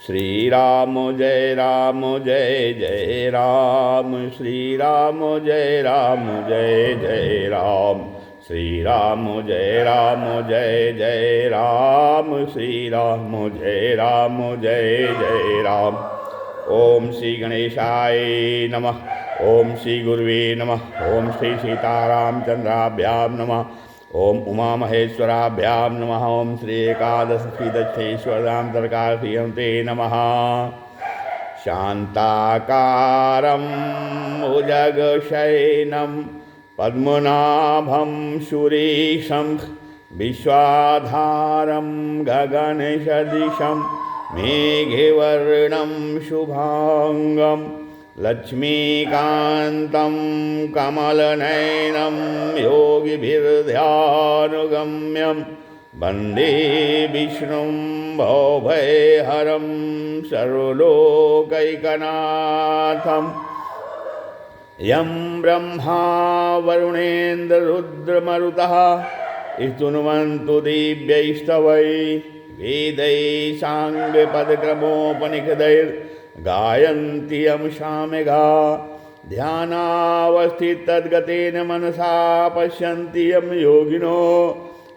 श्री राम जय जय राम, श्री राम जय जय राम, श्री राम जय जय राम, श्री राम जय जय राम। ओम श्री गणेशाय नमः, ओम श्री गुरुवे नमः, ओम श्री सीतारामचंद्राभ्यां नमः, ओम उमा महेश्वराभ्यां नमः, ओम श्री एकादशीदक्षेश्वरांतरकार्यं ते नमः। शान्ताकारं भुजगशयनं पद्मनाभं सुरेशं विश्वाधारं गगनसदृशं मेघवर्णं शुभांगं लक्ष्मीकान्तं कमलनयनं योगिभिर्ध्यानुगम्यं वन्दे विष्णुं भवभयहरं सर्वलोकैकनाथं। यं ब्रह्मा वरुणेन्द्ररुद्रमरुतः स्तुन्वन्तो दिव्यैस्तवैः वेदैः साङ्गपदक्रमोपनिषदैर्गायन्ति यं सामगा। ध्यानावस्थितद्गतेन मनसा पश्यन्ति यं योगिनो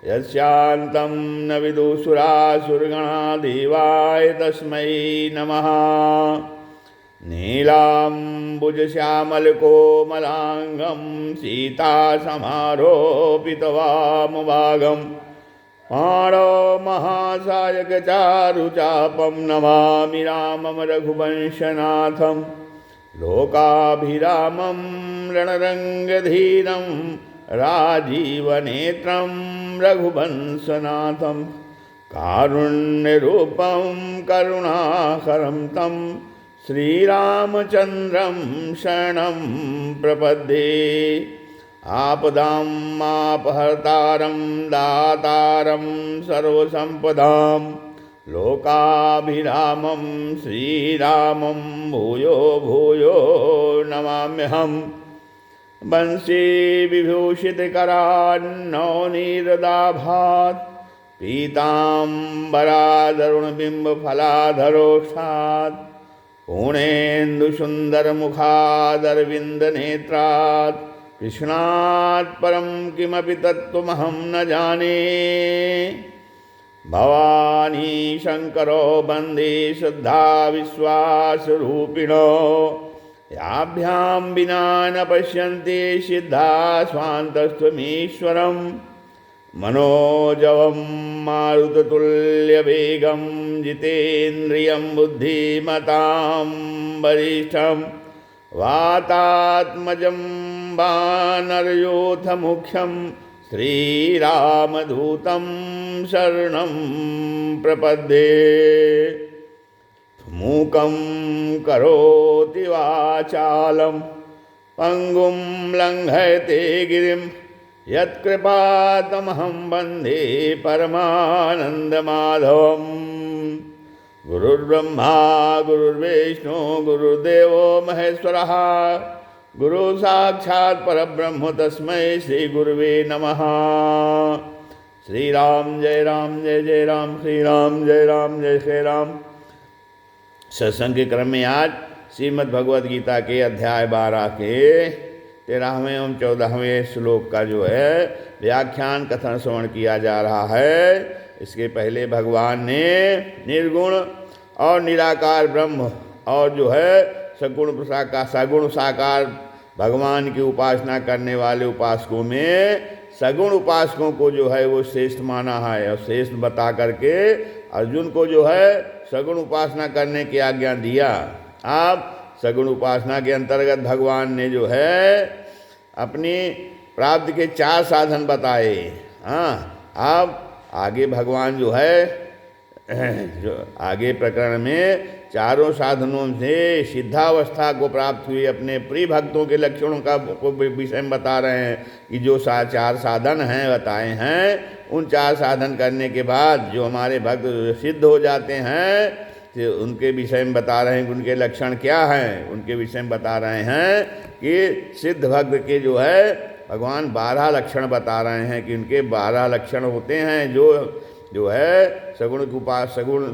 यस्यान्तं न विदुषुरासुरगणा देवाय तस्मै नमः। नीलाम्बुजश्यामलकोमलाङ्गं सीतासमारोपितवामभागं महासायकचारुचापं नमामि रामं रघुवंशनाथं। लोकाभिरामं रणरङ्गधीरं राजीवनेत्रं रघुवंशनाथं। कारुण्यरूपं करुणाकरं तं श्रीरामचन्द्रं शरणं प्रपद्ये। आपदामापहर्तारं दातारं सर्वसम्पदां लोकाभिरामं श्रीरामं भूयो भूयो नमाम्यहम्। वंशी विभूषितकरान्नवनीरदाभात् पीताम्बरादरुणबिम्बफलाधरोक्षात् पूर्णेन्दुसुन्दरमुखादरविन्दनेत्रात् कृष्णात् परं किमपि तत्त्वमहं न जाने। भवानी शंकरो वन्दे श्रद्धाविश्वासरूपिणो याभ्यां विना न पश्यन्ति सिद्धा स्वान्तस्त्वमीश्वरम्। मनोजवं मारुततुल्यवेगं जितेन्द्रियं बुद्धिमतां वरिष्ठं वातात्मजं वानरयोथमुख्यं श्रीरामदूतं शरणं प्रपद्ये। मूकं करोति वाचालं पंगुं लङ्घयते गिरिं यत्कृपातमहं वन्दे परमानन्दमाधवम्। गुरुर्ब्रह्मा गुरुर्विष्णु गुरुर्देवो महेश्वरः गुरु साक्षात् परब्रह्म तस्मै श्री गुरुवे नमः। श्री राम जय जय राम, श्री राम जय श्री राम। सत्संग के क्रम में आज श्रीमद् भगवद गीता के अध्याय 12 के 13वें एवं 14वें श्लोक का जो है व्याख्यान कथन श्रवण किया जा रहा है। इसके पहले भगवान ने निर्गुण और निराकार ब्रह्म और जो है सगुण साकार भगवान की उपासना करने वाले उपासकों में सगुण उपासकों को जो है वो श्रेष्ठ माना है और श्रेष्ठ बता करके अर्जुन को जो है सगुण उपासना करने की आज्ञा दिया। अब सगुण उपासना के अंतर्गत भगवान ने जो है अपनी प्राप्ति के 4 साधन बताए। अब आगे भगवान जो है जो आगे प्रकरण में चारों साधनों से सिद्धावस्था को प्राप्त हुई अपने प्रिय भक्तों के लक्षणों का विषय में बता रहे हैं कि जो 4 साधन हैं बताए हैं, उन 4 साधन करने के बाद जो हमारे भक्त सिद्ध हो जाते हैं तो उनके विषय में बता रहे हैं कि उनके लक्षण क्या हैं। उनके विषय में बता रहे हैं कि सिद्ध भक्त के जो है भगवान 12 लक्षण बता रहे हैं कि उनके 12 लक्षण होते हैं जो जो है सगुण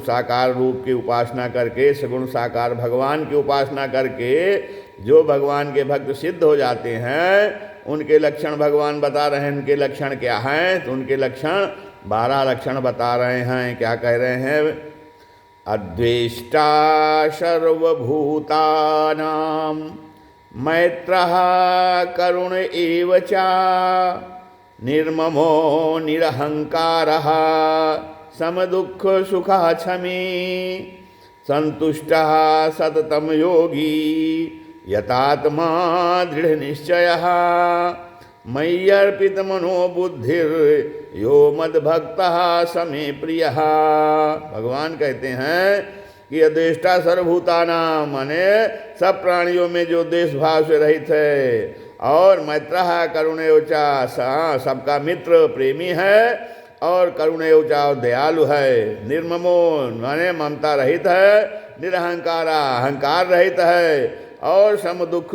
साकार रूप की उपासना करके, सगुण साकार भगवान की उपासना करके जो भगवान के भक्त सिद्ध हो जाते हैं, उनके लक्षण भगवान बता रहे हैं। उनके लक्षण क्या हैं? तो उनके लक्षण 12 लक्षण बता रहे हैं। क्या कह रहे हैं? अद्वेष्टा सर्वभूतानां मैत्रः करुण एव च निर्ममो निरहंकारः समदुःख सुखाक्षमी संतुष्टः सततं योगी यतात्मा दृढ़ निश्चयः मय्यर्पित मनोबुद्धिर यो मद्भक्तः समे प्रियः। भगवान कहते हैं कि अद्वेष्टा सर्वभूतानां, माने सब प्राणियों में जो द्वेष भाव से रहित है, और मैत्रः करुणेवचा, सबका मित्र प्रेमी है, और करुणेवचा दयालु है, निर्ममो माने ममता रहित है, निरहंकारा अहंकार रहित है, और सम दुख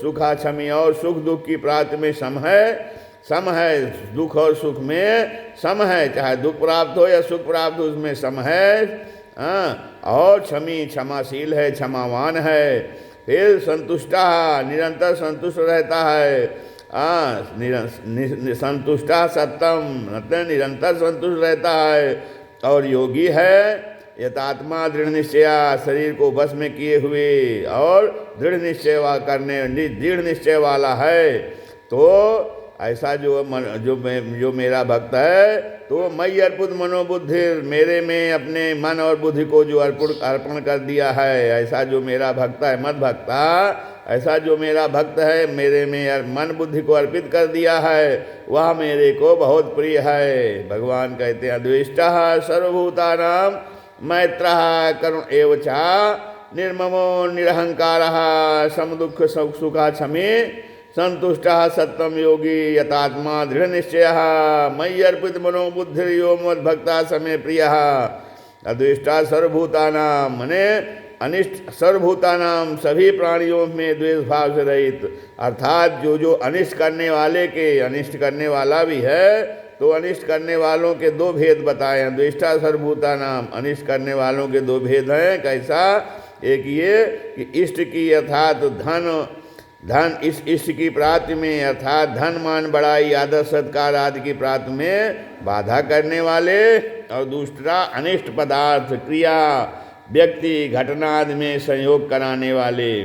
सुखाक्षमी, और सुख दुख की प्राप्ति में सम है, दुख और सुख में सम है, चाहे दुख प्राप्त हो या सुख प्राप्त हो उसमें सम है। और क्षमाशील है, क्षमावान है। फिर संतुष्टा, निरंतर संतुष्ट रहता है। संतुष्टा सत्यम, निरंतर संतुष्ट रहता है। और योगी है, यतात्मा दृढ़ निश्चया, शरीर को बस में किए हुए और दृढ़ निश्चय वाला है। तो ऐसा जो मेरा भक्त है, तो मयि अर्पित मनोबुद्धि, मेरे में अपने मन और बुद्धि को जो अर्पण कर दिया है, ऐसा जो मेरा भक्त है, मद भक्ता, ऐसा जो मेरा भक्त है, मेरे में मन बुद्धि को अर्पित कर दिया है, वह मेरे को बहुत प्रिय है। भगवान कहते हैं अद्वेष्टा सर्वभूतानां मैत्रः करुण एव च निर्ममो निरहंकारः समदुःख सुखाक्षमी संतुष्टः सत्यम योगी यतात्मा दृढ़ निश्चयः मयि अर्पित मनोबुद्धिर्यो मद्भक्तः समे प्रियः। अद्वेष्टा सर्वभूतानां, मने अनिष्ट सर्वभूतानां, सभी प्राणियों में द्वेष भाव से रहित, अर्थात जो अनिष्ट करने वाले के अनिष्ट करने वाला भी है, तो अनिष्ट करने वालों के दो भेद बताए हैं। द्वेष्टा सर्वभूतानां, अनिष्ट करने वालों के दो भेद हैं। कैसा? एक ये कि इष्ट की अर्थात धन इस इष्ट की प्राप्ति में, अर्थात धन मान बड़ाई आदर सत्कार आदि की प्राप्ति में बाधा करने वाले, और दूसरा अनिष्ट पदार्थ क्रिया व्यक्ति घटना आदि में संयोग कराने वाले।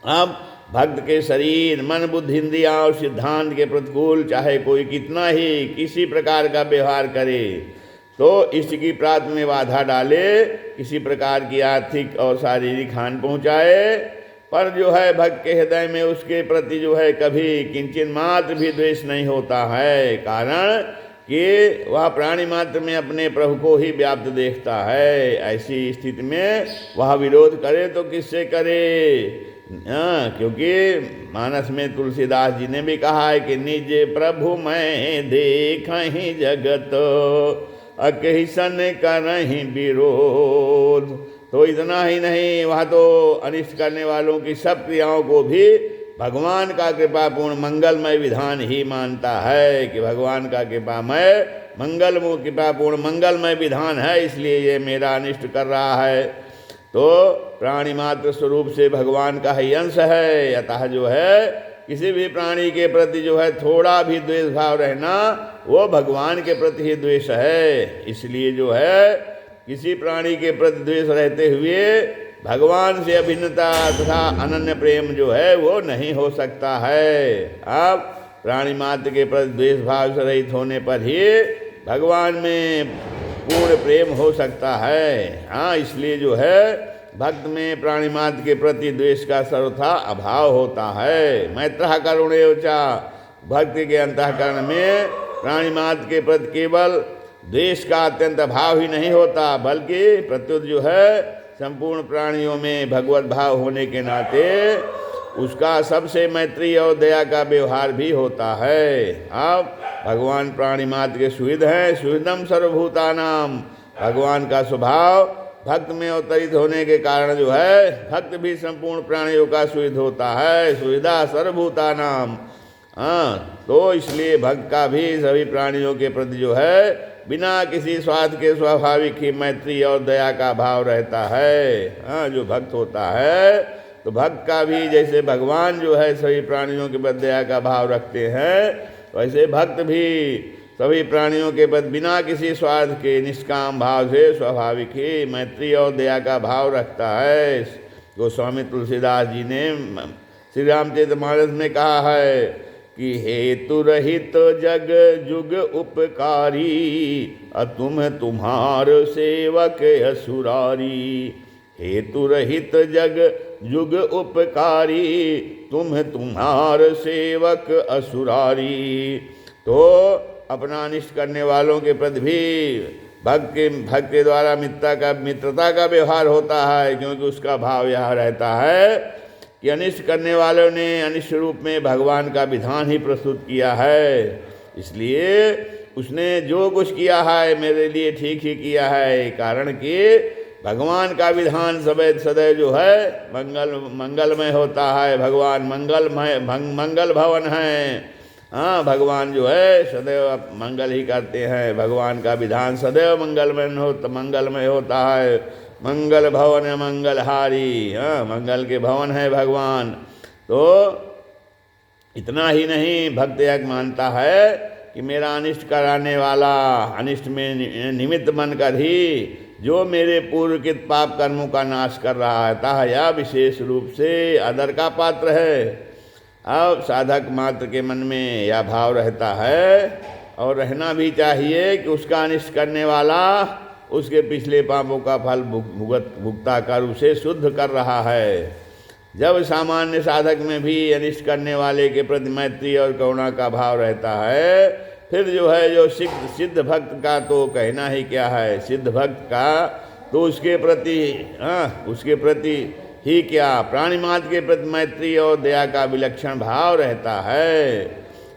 अब भक्त के शरीर मन बुद्धि इंद्रियां और सिद्धांत के प्रतिकूल चाहे कोई कितना ही किसी प्रकार का व्यवहार करे, तो इष्ट की प्राप्ति में बाधा डाले, किसी प्रकार की आर्थिक और शारीरिक हानि पहुँचाए, पर जो है भक्त के हृदय में उसके प्रति जो है कभी किंचित मात्र भी द्वेष नहीं होता है। कारण कि वह प्राणी मात्र में अपने प्रभु को ही व्याप्त देखता है। ऐसी स्थिति में वह विरोध करे तो किससे करे? क्योंकि मानस में तुलसीदास जी ने भी कहा है कि निज प्रभु मैं देखहि जगत अकहिसन करहि विरोध। तो इतना ही नहीं, वह तो अनिष्ट करने वालों की सब क्रियाओं को भी भगवान का कृपापूर्ण मंगलमय विधान ही मानता है कि भगवान का कृपापूर्ण मंगलमय विधान है, इसलिए ये मेरा अनिष्ट कर रहा है। तो प्राणी मात्र स्वरूप से भगवान का ही अंश है, अतः जो है किसी भी प्राणी के प्रति जो है थोड़ा भी द्वेष भाव रहना, वो भगवान के प्रति ही द्वेष है। इसलिए जो है किसी प्राणी के प्रति द्वेष रहते हुए भगवान से अभिन्नता तथा अनन्य प्रेम जो है वो नहीं हो सकता है। अब प्राणी मात्र के प्रति द्वेष भाव से रहित होने पर ही भगवान में पूर्ण प्रेम हो सकता है। हाँ, इसलिए जो है भक्त में प्राणी मात्र के प्रति द्वेष का सर्वथा अभाव होता है। मैत्रः करुणेव च, भक्ति के अंतःकरण में प्राणी मात्र के प्रति केवल द्वेष का अत्यंत अभाव ही नहीं होता, बल्कि प्रत्युत जो है संपूर्ण प्राणियों में भगवत भाव होने के नाते उसका सबसे मैत्री और दया का व्यवहार भी होता है। अब भगवान प्राणी मात्र के सुहृद हैं, सुहृदम सर्वभूतानां। भगवान का स्वभाव भक्त में अवतरित होने के कारण जो है भक्त भी संपूर्ण प्राणियों का सुहृद होता है, सुहृदा सर्वभूतानां। तो इसलिए भक्त का भी सभी प्राणियों के प्रति जो है बिना किसी स्वार्थ के स्वाभाविक ही मैत्री और दया का भाव रहता है। हाँ, जो भक्त होता है तो भक्त का भी जैसे भगवान जो है सभी प्राणियों के प्रति दया का भाव रखते हैं, वैसे भक्त भी सभी प्राणियों के प्रति बिना किसी स्वार्थ के निष्काम भाव से स्वाभाविक ही मैत्री और दया का भाव रखता है। गोस्वामी तुलसीदास जी ने श्री रामचरितमानस में कहा है कि हेतु रहित जग जुग उपकारी, तुम तुम्हार सेवक असुरारी। हेतु रहित जग जुग उपकारी, तुम तुम्हार सेवक असुरारी। तो अपना अनिष्ट करने वालों के प्रति भी भक्त के द्वारा मित्रता का व्यवहार होता है, क्योंकि उसका भाव यह रहता है कि अनिष्ट करने वालों ने अनिष्ट रूप में भगवान का विधान ही प्रस्तुत किया है, इसलिए उसने जो कुछ किया है मेरे लिए ठीक ही किया है। कारण कि भगवान का विधान सदैव जो है मंगलमय होता है। भगवान मंगल भवन है। हाँ, भगवान जो है सदैव मंगल ही करते हैं। भगवान का विधान सदैव मंगलमय होता है। मंगल भवन मंगलहारी। हाँ, मंगल के भवन है भगवान। तो इतना ही नहीं, भक्त यह मानता है कि मेरा अनिष्ट कराने वाला अनिष्ट में निमित्त बनकर ही जो मेरे पूर्वकृत पाप कर्मों का नाश कर रहा है, यह विशेष रूप से आदर का पात्र है। अब साधक मात्र के मन में यह भाव रहता है और रहना भी चाहिए कि उसका अनिष्ट करने वाला उसके पिछले पापों का फल भुगता कर उसे शुद्ध कर रहा है। जब सामान्य साधक में भी अनिष्ट करने वाले के प्रति मैत्री और करुणा का भाव रहता है, फिर जो है जो सिद्ध भक्त का तो कहना ही क्या है। सिद्ध भक्त का तो उसके प्रति ही क्या, प्राणी मात्र के प्रति मैत्री और दया का विलक्षण भाव रहता है।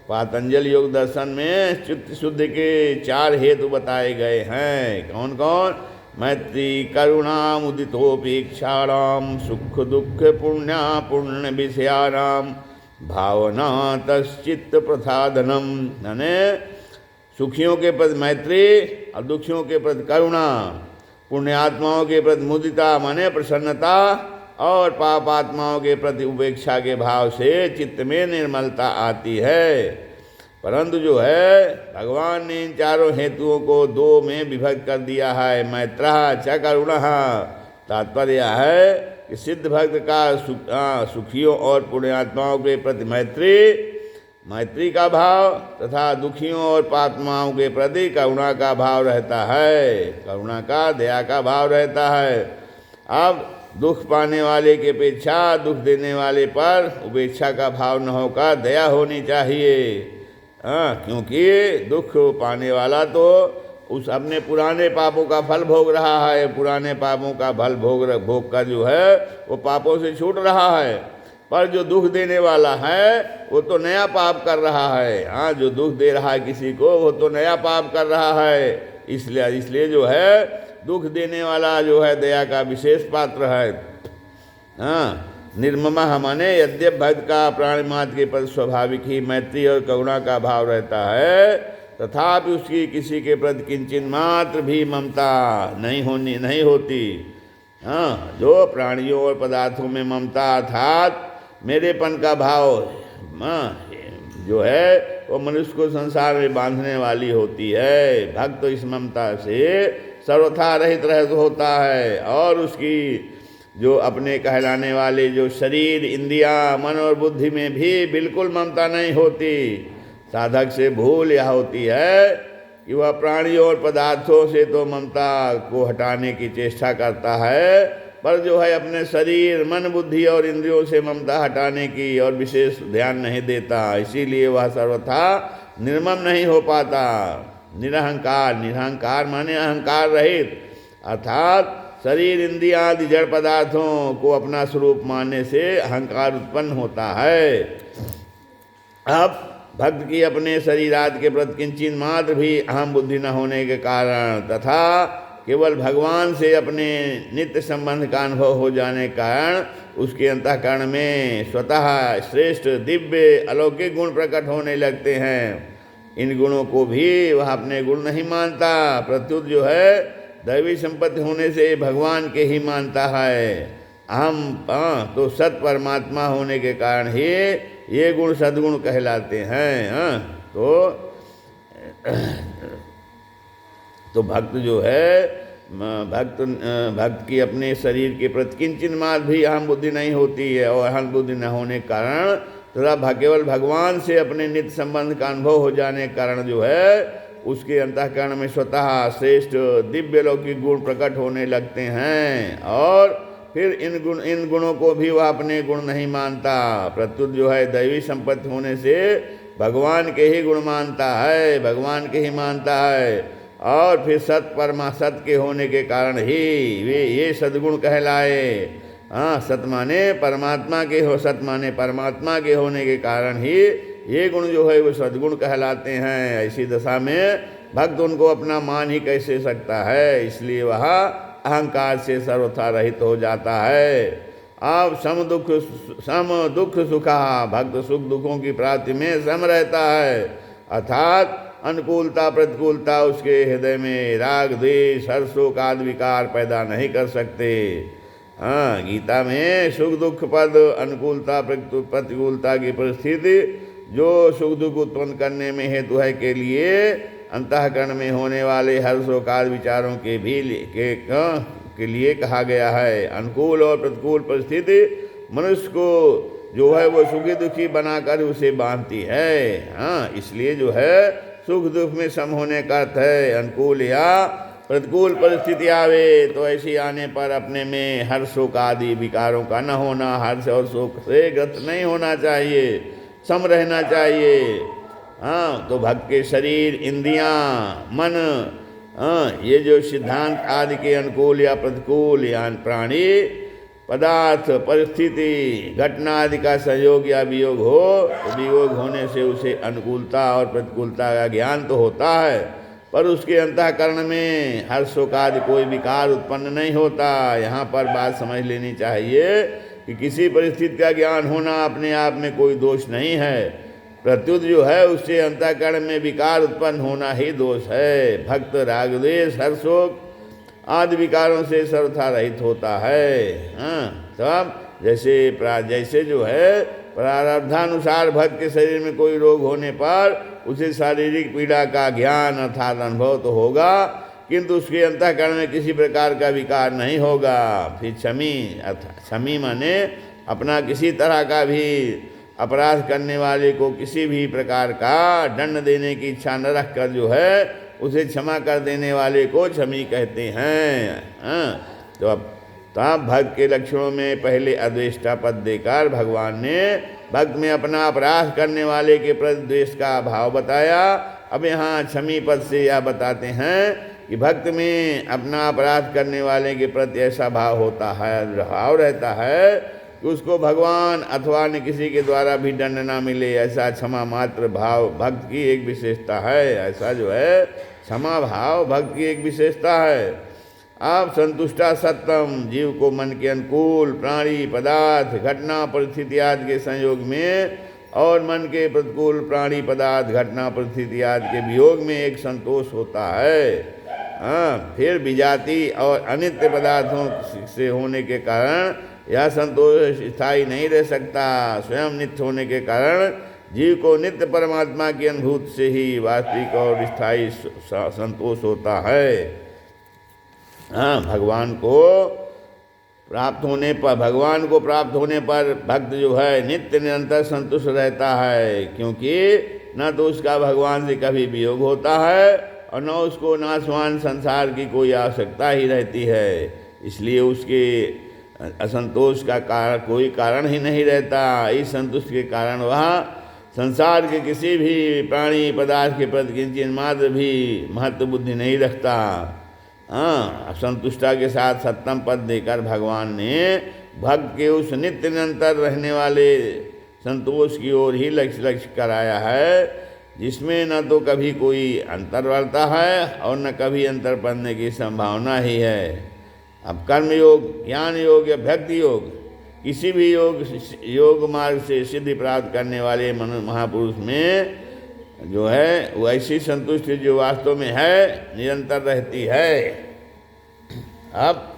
पातंजल योग दर्शन में चित्त शुद्धि के 4 हेतु बताए गए हैं। कौन कौन? मैत्री, करुणा, मुदितोपेक्षाणाम, सुख दुख पुण्या पुण्य विषयाणाम, भावना तश्चित्त प्रसादनम। यानी सुखियों के प्रति मैत्री और दुखियों के प्रति करुणा, पुण्यात्माओं के प्रति मुदिता माने प्रसन्नता और पापात्माओं के प्रति उपेक्षा के भाव से चित्त में निर्मलता आती है। परंतु जो है भगवान ने इन चारों हेतुओं को 2 में विभक्त कर दिया है, मैत्रः च करुणः। तात्पर्य है कि सिद्ध भक्त का सुखियों और पुण्यात्माओं के प्रति मैत्री का भाव तथा दुखियों और पात्माओं के प्रति करुणा का भाव रहता है। करुणा का, दया का भाव रहता है। अब दुख पाने वाले के अपेक्षा दुख देने वाले पर उपेक्षा का भाव न होकर दया होनी चाहिए। क्योंकि दुख पाने वाला तो उस अपने पुराने पापों का फल भोग रहा है। पुराने पापों का फल भोग कर जो है वो पापों से छूट रहा है, पर जो दुख देने वाला है वो तो नया पाप कर रहा है। जो दुख दे रहा है किसी को वो तो नया पाप कर रहा है। इसलिए जो है दुख देने वाला जो है दया का विशेष पात्र है। निर्ममः माने यद्यप भक्त का प्राणी मात्र के प्रति स्वाभाविक ही मैत्री और करुणा का भाव रहता है, तथापि उसकी किसी के प्रति किंचित मात्र भी ममता नहीं होती। जो प्राणियों और पदार्थों में ममता अर्थात मेरेपन का भाव जो है वो मनुष्य को संसार में बांधने वाली होती है। भक्त तो इस ममता से सर्वथा रहित होता है और उसकी जो अपने कहलाने वाले जो शरीर, इंद्रियां, मन और बुद्धि में भी बिल्कुल ममता नहीं होती। साधक से भूल यह होती है कि वह प्राणियों और पदार्थों से तो ममता को हटाने की चेष्टा करता है, पर जो है अपने शरीर, मन, बुद्धि और इंद्रियों से ममता हटाने की और विशेष ध्यान नहीं देता। इसीलिए वह सर्वथा निर्मम नहीं हो पाता। निरहंकार माने अहंकार रहित, अर्थात शरीर, इंद्रियां आदि जड़ पदार्थों को अपना स्वरूप मानने से अहंकार उत्पन्न होता है। अब भक्त की अपने शरीर आदि के प्रति किंचित मात्र भी अहम बुद्धि न होने के कारण तथा केवल भगवान से अपने नित्य संबंध का अनुभव हो जाने के कारण उसके अंतःकरण में स्वतः श्रेष्ठ दिव्य अलौकिक गुण प्रकट होने लगते हैं। इन गुणों को भी वह अपने गुण नहीं मानता, प्रत्युत जो है दैवी संपत्ति होने से भगवान के ही मानता है। हम तो सत परमात्मा होने के कारण ही ये गुण सद्गुण कहलाते हैं। तो भक्त जो है, भक्त की अपने शरीर के प्रति किंचित मात्र भी अहम बुद्धि नहीं होती है, और अहम बुद्धि न होने के कारण तथा केवल भगवान से अपने नित्य संबंध का अनुभव हो जाने के कारण जो है उसके अंतःकरण में स्वतः श्रेष्ठ दिव्य लौकिक गुण प्रकट होने लगते हैं, और फिर इन गुणों को भी वह अपने गुण नहीं मानता, प्रत्युत जो है दैवी संपत्ति होने से भगवान के ही गुण मानता है, भगवान के ही मानता है, और फिर सत के होने के कारण ही वे ये सद्गुण कहलाए। सत माने परमात्मा के हो, सत माने परमात्मा के होने के कारण ही ये गुण जो है वो सद्गुण कहलाते हैं। ऐसी दशा में भक्त उनको अपना मान ही कैसे सकता है, इसलिए वह अहंकार से सर्वथा रहित हो जाता है। अब सम दुख सुखा, भक्त सुख दुखों की प्राप्ति में सम रहता है, अर्थात अनुकूलता प्रतिकूलता उसके हृदय में राग द्वेष हर्ष शोक आदि विकार पैदा नहीं कर सकते। गीता में सुख दुख पद अनुकूलता प्रतिकूलता की परिस्थिति जो सुख दुख उत्पन्न करने में हेतु है के लिए अंतःकरण में होने वाले हर्ष शोक आदि विचारों के लिए कहा गया है। अनुकूल और प्रतिकूल परिस्थिति मनुष्य को जो है वो सुखी दुखी बनाकर उसे बांधती है। इसलिए जो है सुख दुख में सम होने का अर्थ है अनुकूल या प्रतिकूल परिस्थिति आवे तो ऐसी आने पर अपने में हर्ष शोक आदि विकारों का न होना, हर्ष और शोक से ग्रस्त नहीं होना चाहिए, सम रहना चाहिए। तो भक्त के शरीर इंद्रियां मन ये जो सिद्धांत आदि के अनुकूल या प्रतिकूल या प्राणी पदार्थ परिस्थिति घटना आदि का संयोग या वियोग हो, तो वियोग होने से उसे अनुकूलता और प्रतिकूलता का ज्ञान तो होता है, पर उसके अंतःकरण में हर्ष शोक आदि कोई विकार उत्पन्न नहीं होता। यहाँ पर बात समझ लेनी चाहिए कि किसी परिस्थिति का ज्ञान होना अपने आप में कोई दोष नहीं है, प्रत्युत जो है उससे अंतःकरण में विकार उत्पन्न होना ही दोष है। भक्त राग द्वेष हर्ष शोक आदि विकारों से सर्वथा रहित होता है। तब जैसे जो है प्रारब्धानुसार भक्त के शरीर में कोई रोग होने पर उसे शारीरिक पीड़ा का ज्ञान अर्थात अनुभव तो होगा, किंतु उसके अंतःकरण में किसी प्रकार का विकार नहीं होगा। फिर क्षमी माने अपना किसी तरह का भी अपराध करने वाले को किसी भी प्रकार का दंड देने की इच्छा न रखकर जो है उसे क्षमा कर देने वाले को क्षमी कहते हैं। तो अब भक्त के लक्षणों में पहले अद्वेष्टा पद देकर भगवान ने भक्त में अपना अपराध करने वाले के प्रति द्वेष का भाव बताया। अब यहाँ क्षमी पद से यह बताते हैं कि भक्त में अपना अपराध करने वाले के प्रति ऐसा भाव होता है, भाव रहता है कि उसको भगवान अथवा न किसी के द्वारा भी दंड ना मिले, ऐसा क्षमा मात्र भाव भक्त की एक विशेषता है। ऐसा जो है क्षमा भाव भक्त की एक विशेषता है। आप संतुष्टा सत्यम जीव को मन के अनुकूल प्राणी पदार्थ घटना परिस्थिति आदि के संयोग में और मन के प्रतिकूल प्राणी पदार्थ घटना परिस्थिति आदि के वियोग में एक संतोष होता है। फिर विजाति और अनित्य पदार्थों से होने के कारण यह संतोष स्थायी नहीं रह सकता। स्वयं नित्य होने के कारण जीव को नित्य परमात्मा की अनुभूति से ही वास्तविक और स्थायी संतोष होता है। भगवान को प्राप्त होने पर भक्त जो है नित्य निरंतर संतुष्ट रहता है, क्योंकि न तो उसका भगवान से कभी वियोग होता है और न उसको नाशवान संसार की कोई आवश्यकता ही रहती है। इसलिए उसके असंतोष का कोई कारण ही नहीं रहता। इस संतुष्ट के कारण वह संसार के किसी भी प्राणी पदार्थ के प्रति किंचित मात्र भी महत्व बुद्धि नहीं रखता। असंतुष्टा के साथ सप्तम पद देकर भगवान ने भक्त के उस नित्य निरंतर रहने वाले संतोष की ओर ही लक्ष्य कराया है, जिसमें न तो कभी कोई अंतर बढ़ता है और न कभी अंतर पड़ने की संभावना ही है। अब कर्म योग, ज्ञान योग या भक्ति योग, किसी भी योग मार्ग से सिद्धि प्राप्त करने वाले महापुरुष में जो है वो ऐसी संतुष्टि जो वास्तव में है निरंतर रहती है। अब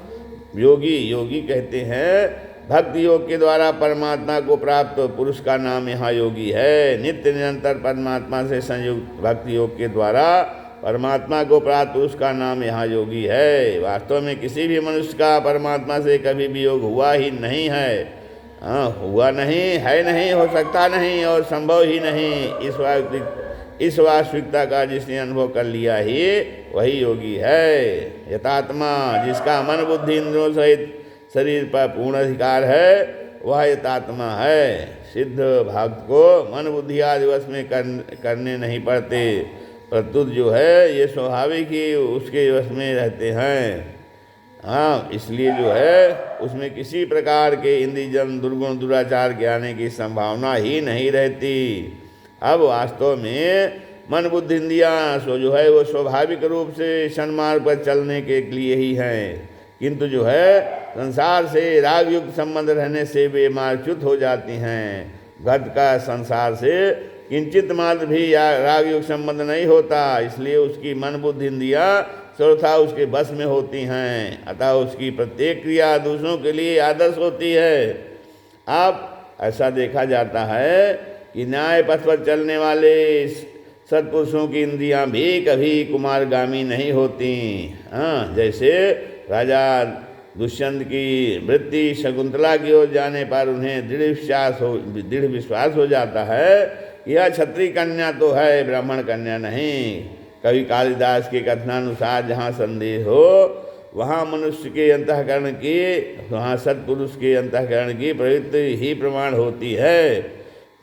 योगी कहते हैं भक्ति योग के द्वारा परमात्मा को प्राप्त पुरुष का नाम यहाँ योगी है। नित्य निरंतर परमात्मा से संयुक्त भक्ति योग के द्वारा परमात्मा को प्राप्त पुरुष का नाम यहाँ योगी है। वास्तव में किसी भी मनुष्य का परमात्मा से कभी भी योग हुआ ही नहीं है। हुआ नहीं है, नहीं हो सकता नहीं और संभव ही नहीं। इस वास्तविकता का जिसने अनुभव कर लिया ही वही योगी है। यथात्मा जिसका मन बुद्धि इंद्रियों सहित शरीर पर पूर्ण अधिकार है वह यथात्मा है। सिद्ध भक्त को मन बुद्धि आदि वश में करने नहीं पड़ते, प्रत्युत जो है ये स्वाभाविक ही उसके वश में रहते हैं। इसलिए जो है उसमें किसी प्रकार के इंद्रियजन दुर्गुण दुराचार के आने की संभावना ही नहीं रहती। अब वास्तव में मन बुद्धि इंद्रियाँ जो है वो स्वाभाविक रूप से सन्मार्ग पर चलने के लिए ही हैं, किंतु जो है संसार से राग युक्त संबंध रहने से वे मार्गच्युत हो जाती हैं। भक्त का संसार से किंचित मात्र भी राग युक्त संबंध नहीं होता, इसलिए उसकी मन बुद्धि इंद्रियाँ सर्वथा उसके बस में होती हैं। अतः उसकी प्रत्येक क्रिया दूसरों के लिए आदर्श होती है। अब ऐसा देखा जाता है कि न्याय पथ पर चलने वाले सत्पुरुषों की इंद्रियां भी कभी कुमारगामी नहीं होती। जैसे राजा दुष्यंत की वृत्ति शकुंतला की ओर जाने पर उन्हें दृढ़ विश्वास हो जाता है कि यह क्षत्रिय कन्या तो है, ब्राह्मण कन्या नहीं। कवि कालिदास के कथनानुसार जहाँ संदेह हो वहाँ मनुष्य के अंतःकरण की, वहाँ सत्पुरुष के अंतःकरण की प्रवृत्ति ही प्रमाण होती है।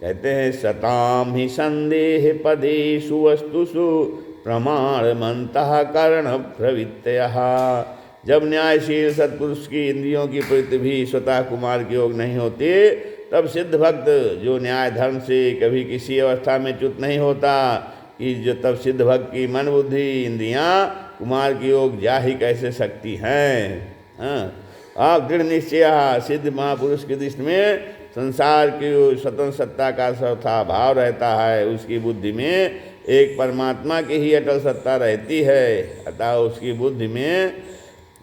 कहते हैं सताम ही संदेह पदेषु वस्तुषु प्रमाणमन्तःकरण प्रवृत्तयः। जब न्यायशील सत्पुरुष की इंद्रियों की प्रवृत्ति भी स्वतः कुमार की योग नहीं होती, तब सिद्ध भक्त जो न्याय धर्म से कभी किसी अवस्था में च्युत नहीं होता, कि जो तब सिद्ध भक्त की मन बुद्धि इंद्रियाँ कुमार की ओर जा ही कैसे सकती हैं। आप दृढ़ निश्चय सिद्ध महापुरुष की दृष्टि में संसार की स्वतंत्र सत्ता का सर्वथा भाव रहता है। उसकी बुद्धि में एक परमात्मा की ही अटल सत्ता रहती है। अतः उसकी बुद्धि में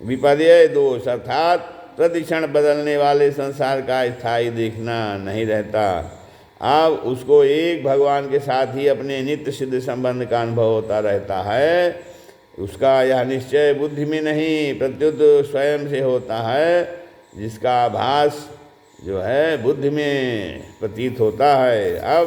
विपर्य दोष अर्थात प्रतिक्षण बदलने वाले संसार का स्थायी देखना नहीं रहता। अब उसको एक भगवान के साथ ही अपने नित्य सिद्ध संबंध का अनुभव होता रहता है। उसका यह निश्चय बुद्धि में नहीं प्रत्युत स्वयं से होता है, जिसका आभास जो है बुद्धि में प्रतीत होता है। अब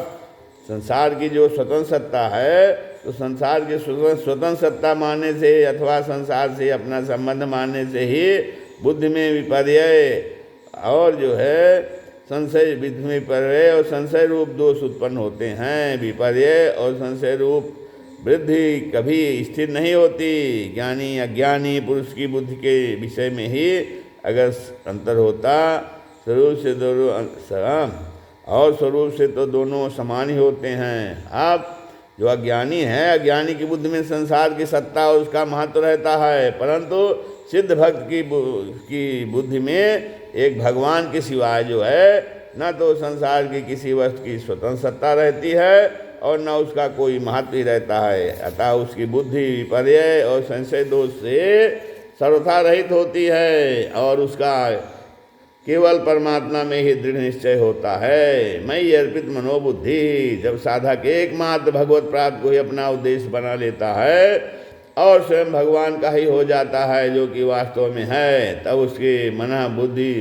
संसार की जो स्वतंत्र सत्ता है, तो संसार की स्वतंत्र सत्ता मानने से अथवा संसार से अपना संबंध मानने से ही बुद्धि में विपर्य और जो है संशय, बुद्धि में विपर्य और संशय रूप दोष उत्पन्न होते हैं। विपर्य और संशय रूप वृद्धि कभी स्थिर नहीं होती। ज्ञानी अज्ञानी पुरुष की बुद्धि के विषय में ही अगर अंतर होता, स्वरूप से दोनों और स्वरूप से तो दोनों समान ही होते हैं। अब जो अज्ञानी है, अज्ञानी की बुद्धि में संसार की सत्ता और उसका महत्व रहता है, परंतु सिद्ध भक्त की बुद्धि में एक भगवान के सिवाय जो है न तो संसार की किसी वस्तु की स्वतंत्र सत्ता रहती है और न उसका कोई महत्व ही रहता है। अतः उसकी बुद्धि विपर्य और संशय दोष से सर्वथा रहित होती है और उसका केवल परमात्मा में ही दृढ़ निश्चय होता है। मयि अर्पित मनोबुद्धि। जब साधक एकमात्र भगवत प्राप्त को ही अपना उद्देश्य बना लेता है और स्वयं भगवान का ही हो जाता है जो कि वास्तव में है, तब उसके मन बुद्धि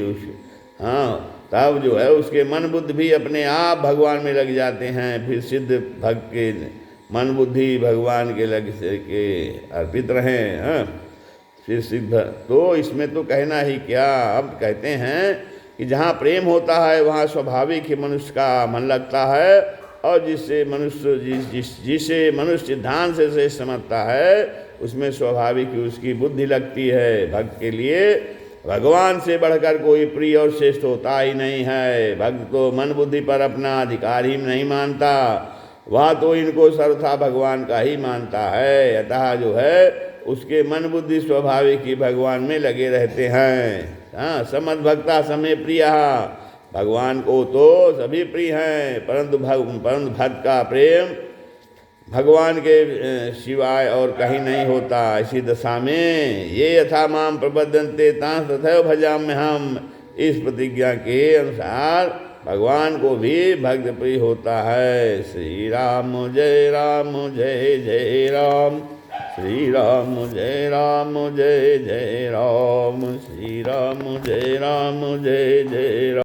तब जो है उसके मन बुद्धि भी अपने आप भगवान में लग जाते हैं। फिर सिद्ध भक्त के मन बुद्धि भगवान के लग के अर्पित रहें। फिर सिद्ध तो इसमें तो कहना ही क्या। अब कहते हैं कि जहाँ प्रेम होता है वहाँ स्वाभाविक ही मनुष्य का मन लगता है और जिसे मनुष्य सिद्धांत से श्रेष्ठ समझता है उसमें स्वाभाविक ही उसकी बुद्धि लगती है। भक्त के लिए भगवान से बढ़कर कोई प्रिय और श्रेष्ठ होता ही नहीं है। भक्त तो मन बुद्धि पर अपना अधिकार ही नहीं मानता, वह तो इनको सर्वथा भगवान का ही मानता है। अतः जो है उसके मन बुद्धि स्वाभाविक ही भगवान में लगे रहते हैं। समद भक्ता समय प्रिय। भगवान को तो सभी प्रिय हैं, परंतु भक्त का प्रेम भगवान के सिवाय और कहीं नहीं होता। इसी दशा में ये यथा माम प्रबद्धन्ते तांस तथैव भजाम्यहम्, इस प्रतिज्ञा के अनुसार भगवान को भी भक्त प्रिय होता है। श्री राम जय जय राम, श्री राम जय जय राम, श्री राम जय जय राम।